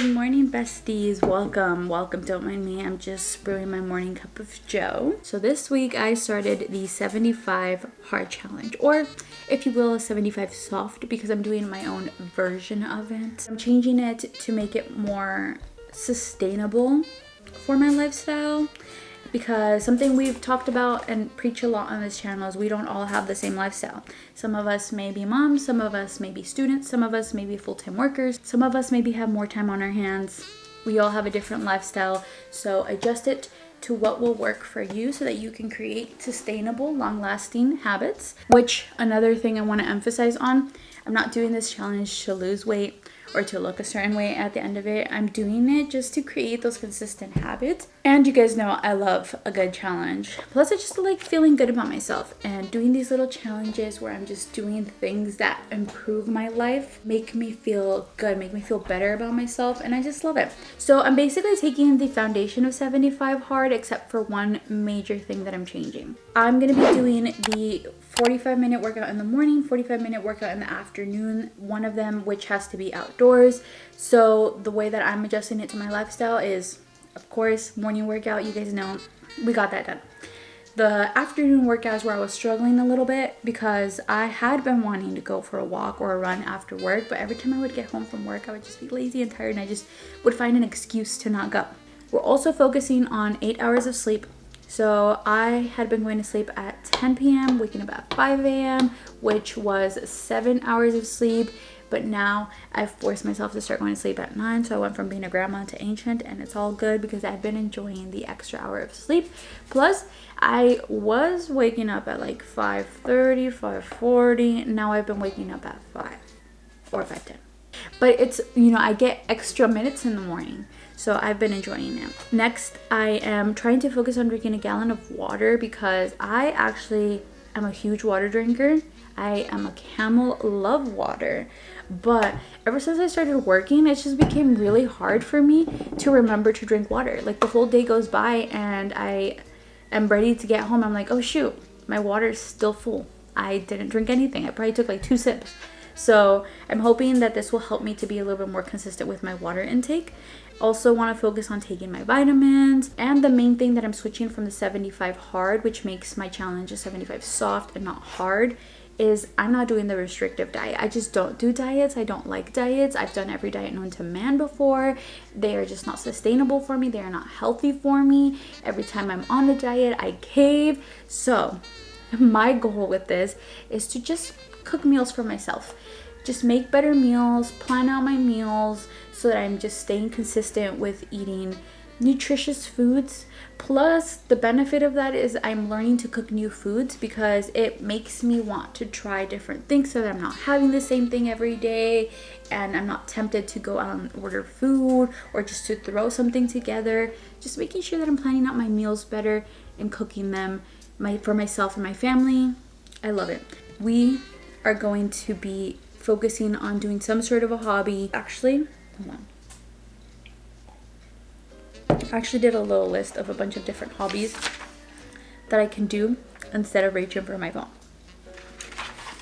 Good morning, besties. Welcome. Don't mind me. I'm just brewing my morning cup of joe. So this week I started the 75 hard challenge, or if you will, a 75 soft, because I'm doing my own version of it. I'm changing it to make it more sustainable for my lifestyle, because something we've talked about and preach a lot on this channel is we don't all have the same lifestyle. Some of us may be moms, some of us may be students, some of us may be full-time workers, some of us maybe have more time on our hands. We all have a different lifestyle, so adjust it to what will work for you so that you can create sustainable, long-lasting habits. Which, another thing I want to emphasize on, I'm not doing this challenge to lose weight or to look a certain way at the end of it. I'm doing it just to create those consistent habits. And you guys know I love a good challenge. Plus I just like feeling good about myself, and doing these little challenges where I'm just doing things that improve my life, make me feel good, make me feel better about myself, and I just love it. So I'm basically taking the foundation of 75 hard, except for one major thing that I'm changing. I'm gonna be doing the 45-minute workout in the morning, 45-minute workout in the afternoon, one of them which has to be outdoors. So the way that I'm adjusting it to my lifestyle is, of course, morning workout. You guys know we got that done. The afternoon workouts where I was struggling a little bit, because I had been wanting to go for a walk or a run after work, but every time I would get home from work I would just be lazy and tired, and I just would find an excuse to not go. We're also focusing on 8 hours of sleep. So I had been going to sleep at 10 p.m., waking up at 5 a.m., which was 7 hours of sleep. But now I've forced myself to start going to sleep at 9. So I went from being a grandma to ancient, and it's all good because I've been enjoying the extra hour of sleep. Plus, I was waking up at like 5:30, 5:40. Now I've been waking up at 5 or 5:10. But it's, I get extra minutes in the morning. So I've been enjoying it. Next, I am trying to focus on drinking a gallon of water, because I actually am a huge water drinker. I am a camel, love water. But ever since I started working, it just became really hard for me to remember to drink water. Like the whole day goes by and I am ready to get home. I'm like, oh shoot, my water is still full. I didn't drink anything. I probably took like 2 sips. So I'm hoping that this will help me to be a little bit more consistent with my water intake. Also want to focus on taking my vitamins. And the main thing that I'm switching from the 75 hard, which makes my challenge a 75 soft and not hard, is I'm not doing the restrictive diet. I just don't do diets. I don't like diets. I've done every diet known to man before. They are just not sustainable for me. They are not healthy for me. Every time I'm on a diet, I cave. So my goal with this is to just cook meals for myself. Just make better meals, plan out my meals so that I'm just staying consistent with eating nutritious foods. Plus, the benefit of that is I'm learning to cook new foods, because it makes me want to try different things so that I'm not having the same thing every day, and I'm not tempted to go out and order food or just to throw something together. Just making sure that I'm planning out my meals better and cooking them for myself and my family. I love it. We are going to be focusing on doing some sort of a hobby. Actually, hold on. I actually did a little list of a bunch of different hobbies that I can do instead of reaching for my phone.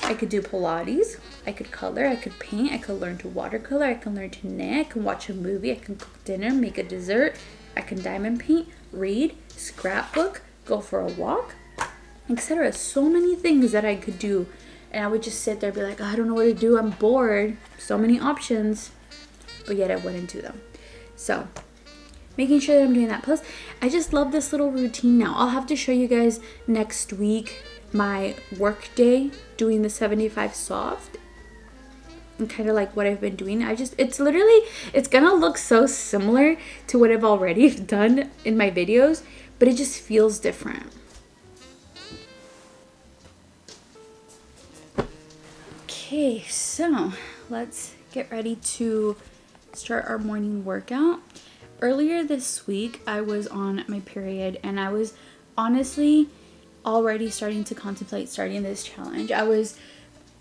I could do Pilates, I could color, I could paint, I could learn to watercolor, I can learn to knit, I can watch a movie, I can cook dinner, make a dessert, I can diamond paint, read, scrapbook, go for a walk, etc. So many things that I could do. And I would just sit there and be like, I don't know what to do, I'm bored. So many options, but yet I wouldn't do them. So making sure that I'm doing that. Plus, I just love this little routine now. I'll have to show you guys next week my work day doing the 75 soft and kind of like what I've been doing. It's gonna look so similar to what I've already done in my videos, but it just feels different. Okay, so let's get ready to start our morning workout. Earlier this week, I was on my period, and I was honestly already starting to contemplate starting this challenge. I was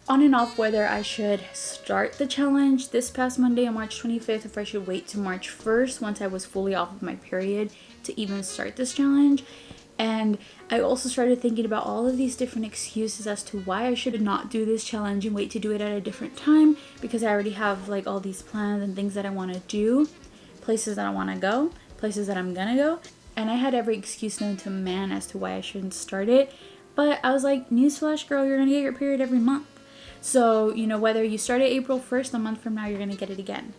on and off whether I should start the challenge this past Monday on March 25th, if I should wait to March 1st once I was fully off of my period to even start this challenge. And I also started thinking about all of these different excuses as to why I should not do this challenge and wait to do it at a different time, because I already have like all these plans and things that I want to do. places that I want to go, places that I'm gonna go. And I had every excuse known to man as to why I shouldn't start it. But I was like, newsflash, girl, you're gonna get your period every month. So, you know, whether you start it April 1st, a month from now, you're gonna get it again.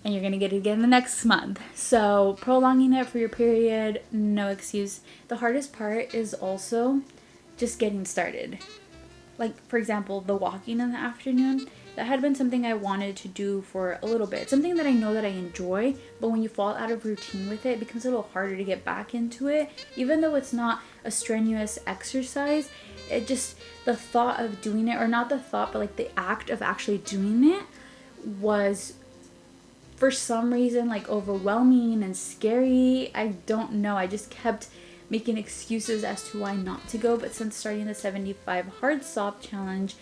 And you're gonna get it again the next month. So prolonging it for your period, no excuse. The hardest part is also just getting started. Like, for example, the walking in the afternoon. That had been something I wanted to do for a little bit. Something that I know that I enjoy, but when you fall out of routine with it, it becomes a little harder to get back into it. Even though it's not a strenuous exercise, it just, the thought of doing it, or not the thought, but like the act of actually doing it was, for some reason, like overwhelming and scary. I don't know. I just kept making excuses as to why not to go. But since starting the 75 hard soft challenge,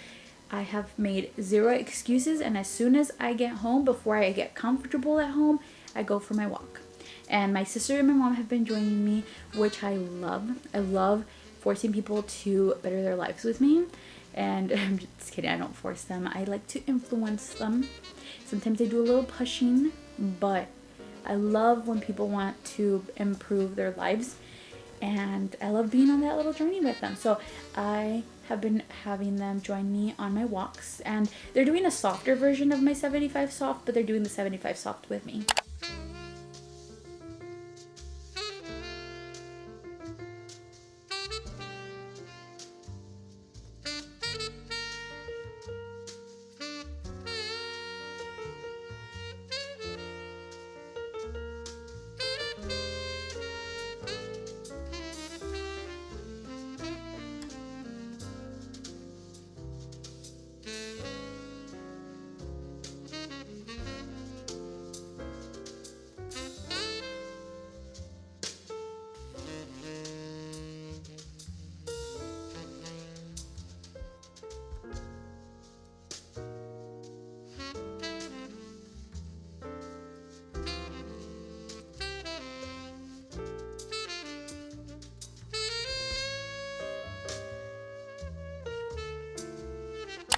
I have made zero excuses, and as soon as I get home, before I get comfortable at home, I go for my walk. And my sister and my mom have been joining me, which I love. I love forcing people to better their lives with me. And I'm just kidding, I don't force them. I like to influence them. Sometimes I do a little pushing, but I love when people want to improve their lives. And I love being on that little journey with them. So I have been having them join me on my walks. And they're doing a softer version of my 75 soft, but they're doing the 75 soft with me.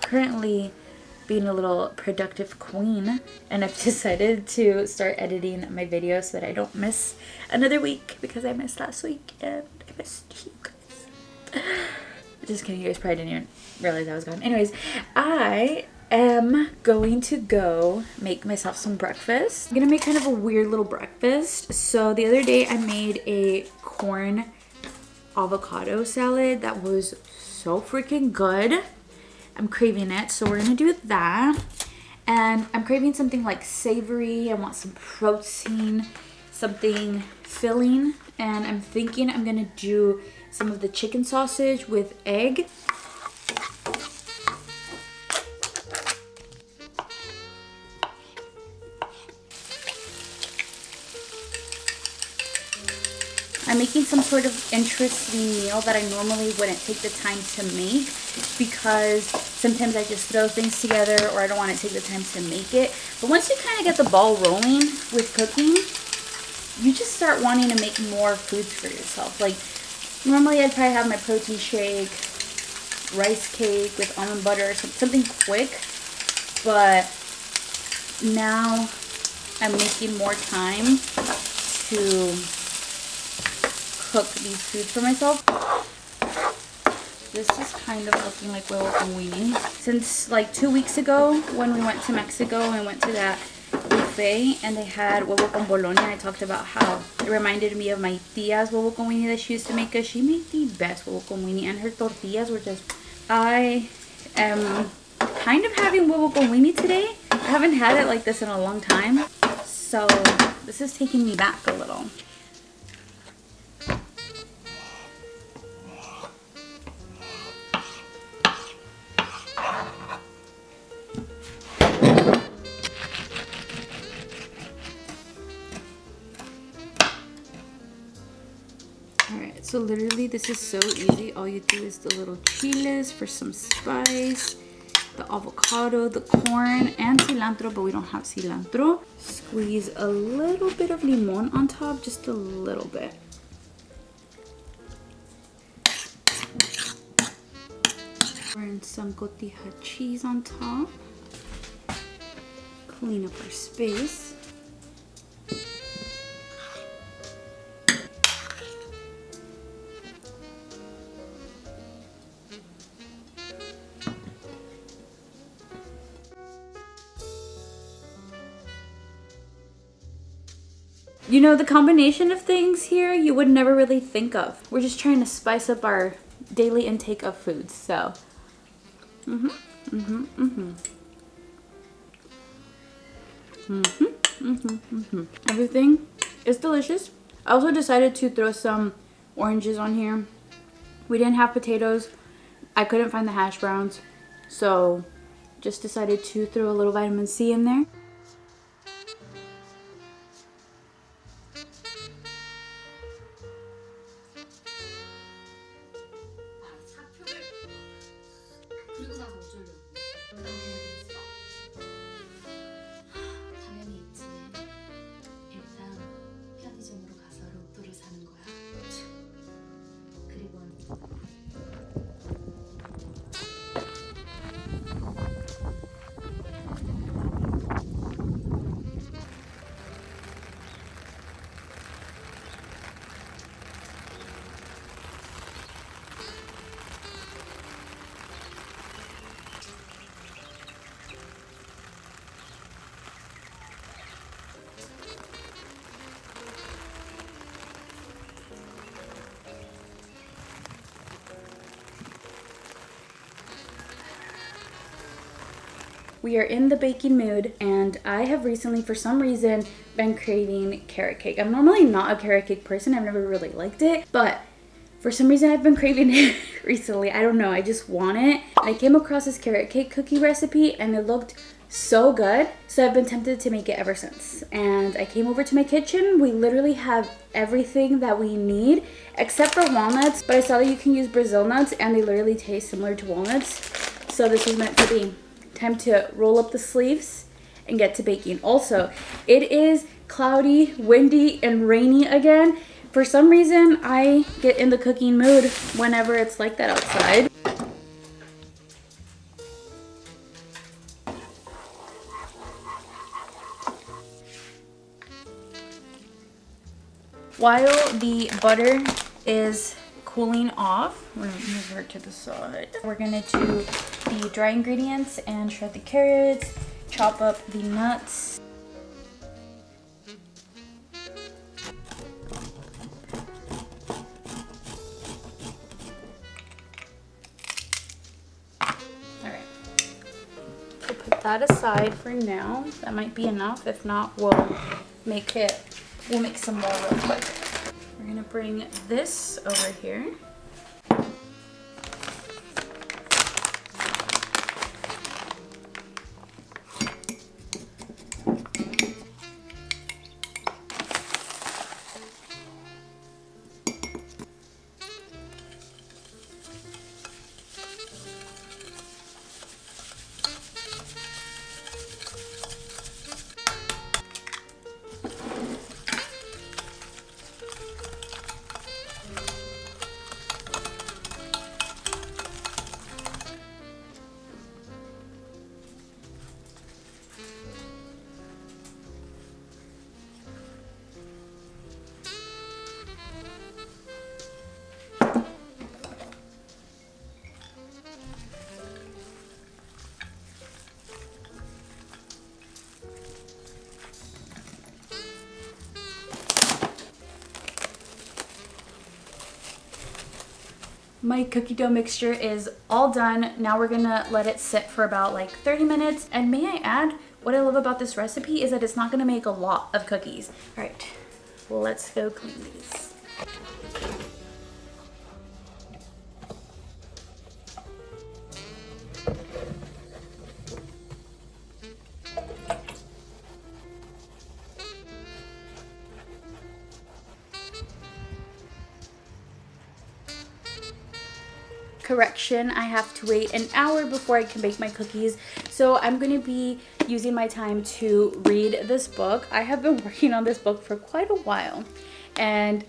Currently being a little productive queen, and I've decided to start editing my videos so that I don't miss another week, because I missed last week and I missed you guys. Just kidding, you guys probably didn't even realize I was gone. Anyways, I am going to go make myself some breakfast. I'm gonna make kind of a weird little breakfast. So the other day I made a corn avocado salad that was so freaking good. I'm craving it, so we're gonna do that. And I'm craving something like savory. I want some protein, something filling. And I'm thinking I'm gonna do some of the chicken sausage with egg. I'm making some sort of interesting meal that I normally wouldn't take the time to make, because sometimes I just throw things together or I don't want to take the time to make it. But once you kind of get the ball rolling with cooking, you just start wanting to make more foods for yourself. Like, normally I'd probably have my protein shake, rice cake with almond butter, something quick. But now I'm making more time to cook these foods for myself. This is kind of looking like huevo con weenie. Since like 2 weeks ago when we went to Mexico and went to that buffet and they had huevo con bologna, I talked about how it reminded me of my tia's huevo con weenie that she used to make us. She made the best huevo con weenie, and her tortillas were just... I am kind of having huevo con weenie today. I haven't had it like this in a long time, so this is taking me back a little. Alright, so literally this is so easy. All you do is the little chiles for some spice, the avocado, the corn, and cilantro, but we don't have cilantro. Squeeze a little bit of limon on top, just a little bit. Burn some cotija cheese on top. Clean up our space. You know, the combination of things here you would never really think of. We're just trying to spice up our daily intake of foods, so. Everything is delicious. I also decided to throw some oranges on here. We didn't have potatoes. I couldn't find the hash browns, so just decided to throw a little vitamin C in there. We are in the baking mood, and I have recently, for some reason, been craving carrot cake. I'm normally not a carrot cake person. I've never really liked it, but for some reason I've been craving it recently. I don't know, I just want it. I came across this carrot cake cookie recipe and it looked so good, so I've been tempted to make it ever since. And I came over to my kitchen. We literally have everything that we need except for walnuts, but I saw that you can use Brazil nuts and they literally taste similar to walnuts, so this was meant to be. Time to roll up the sleeves and get to baking. Also, it is cloudy, windy, and rainy again. For some reason, I get in the cooking mood whenever it's like that outside. While the butter is cooling off, we're gonna move her to the side. We're gonna do the dry ingredients and shred the carrots, chop up the nuts. Alright, so put that aside for now. That might be enough. If not, we'll make some more real quick. We're gonna bring this over here. My cookie dough mixture is all done. Now we're gonna let it sit for about like 30 minutes. And may I add, what I love about this recipe is that it's not gonna make a lot of cookies. All right, let's go clean these. Correction, I have to wait an hour before I can bake my cookies, so I'm going to be using my time to read this book. I have been working on this book for quite a while, and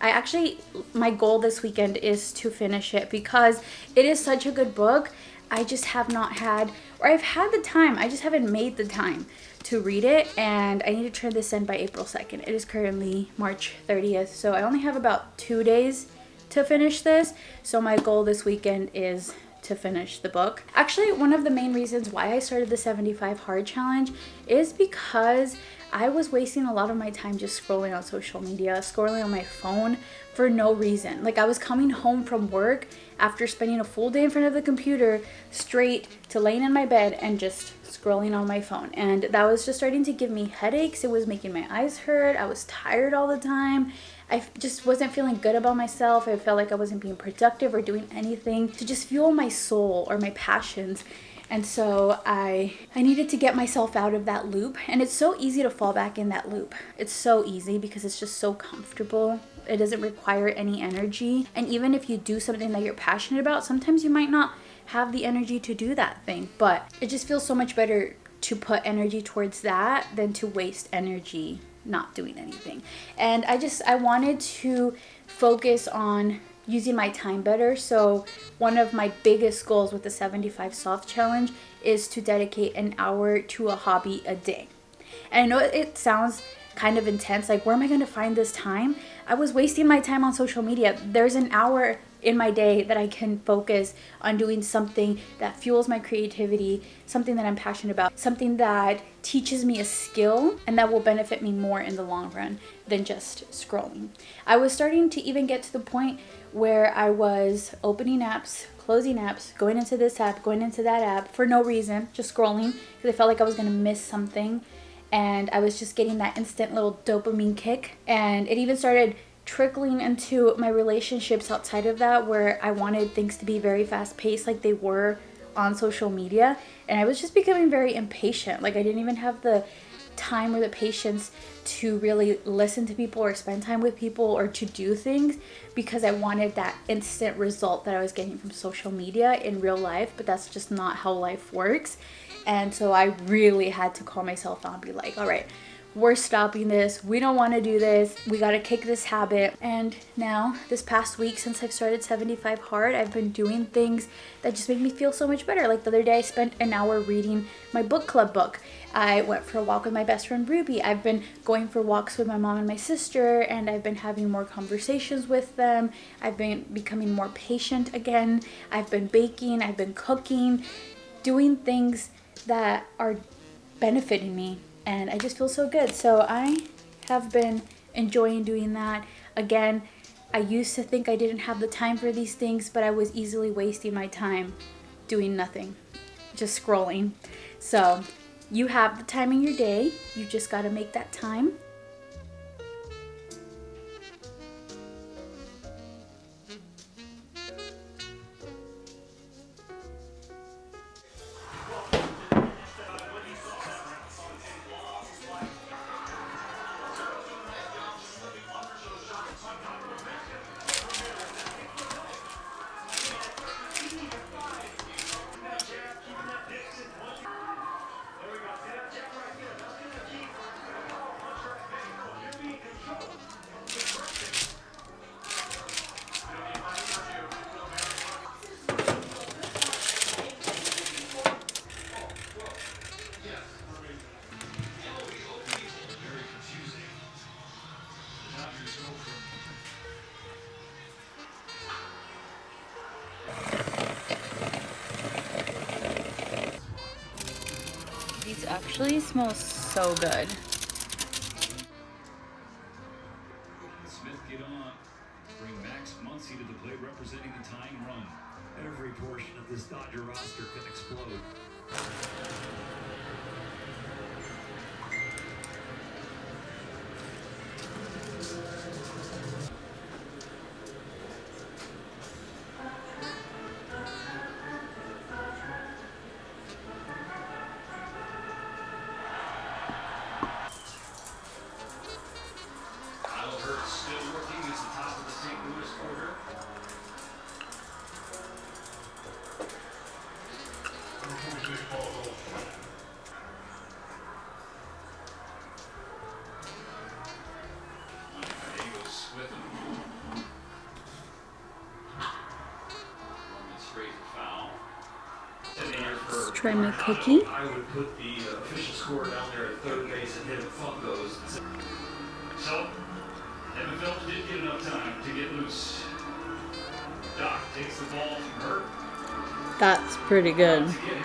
my goal this weekend is to finish it because it is such a good book. I just have not had, or I've had the time, I just haven't made the time to read it, and I need to turn this in by April 2nd. It is currently March 30th, so I only have about 2 days to finish this. So my goal this weekend is to finish the book. Actually, one of the main reasons why I started the 75 hard challenge is because I was wasting a lot of my time just scrolling on social media, scrolling on my phone for no reason. Like, I was coming home from work after spending a full day in front of the computer, straight to laying in my bed and just scrolling on my phone. And that was just starting to give me headaches. It was making my eyes hurt. I was tired all the time. I just wasn't feeling good about myself. I felt like I wasn't being productive or doing anything to just fuel my soul or my passions. And so I needed to get myself out of that loop. And it's so easy to fall back in that loop. It's so easy because it's just so comfortable. It doesn't require any energy. And even if you do something that you're passionate about, sometimes you might not have the energy to do that thing. But it just feels so much better to put energy towards that than to waste energy not doing anything. And I wanted to focus on using my time better. So one of my biggest goals with the 75 soft challenge is to dedicate an hour to a hobby a day. And I know it sounds kind of intense, like, where am I going to find this time? I was wasting my time on social media. There's an hour in my day that I can focus on doing something that fuels my creativity, something that I'm passionate about, something that teaches me a skill and that will benefit me more in the long run than just scrolling. I was starting to even get to the point where I was opening apps, closing apps, going into this app, going into that app for no reason, just scrolling because I felt like I was going to miss something. And I was just getting that instant little dopamine kick. And it even started trickling into my relationships outside of that, where I wanted things to be very fast paced like they were on social media. And I was just becoming very impatient. Like, I didn't even have the time or the patience to really listen to people or spend time with people or to do things, because I wanted that instant result that I was getting from social media in real life. But that's just not how life works. And so I really had to calm myself down and be like, all right, we're stopping this. We don't want to do this. We got to kick this habit. And now, this past week, since I've started 75 Hard, I've been doing things that just make me feel so much better. Like the other day, I spent an hour reading my book club book. I went for a walk with my best friend Ruby. I've been going for walks with my mom and my sister, and I've been having more conversations with them. I've been becoming more patient again. I've been baking. I've been cooking, doing things that are benefiting me, and I just feel so good. So I have been enjoying doing that. Again, I used to think I didn't have the time for these things, but I was easily wasting my time doing nothing, just scrolling. So you have the time in your day, you just got to make that time. These actually smell so good. Smith get on. Bring Max Muncy to the plate representing the tying run. Every portion of this Dodger roster can explode. Still working as the top of the St. Louis order. Davis with him. Straight foul. Let's try my cookie. I would put the official score down there at third base and hit him fuck those. So, Evan Phelps did get enough time to get loose. Doc takes the ball from her. That's pretty good. To get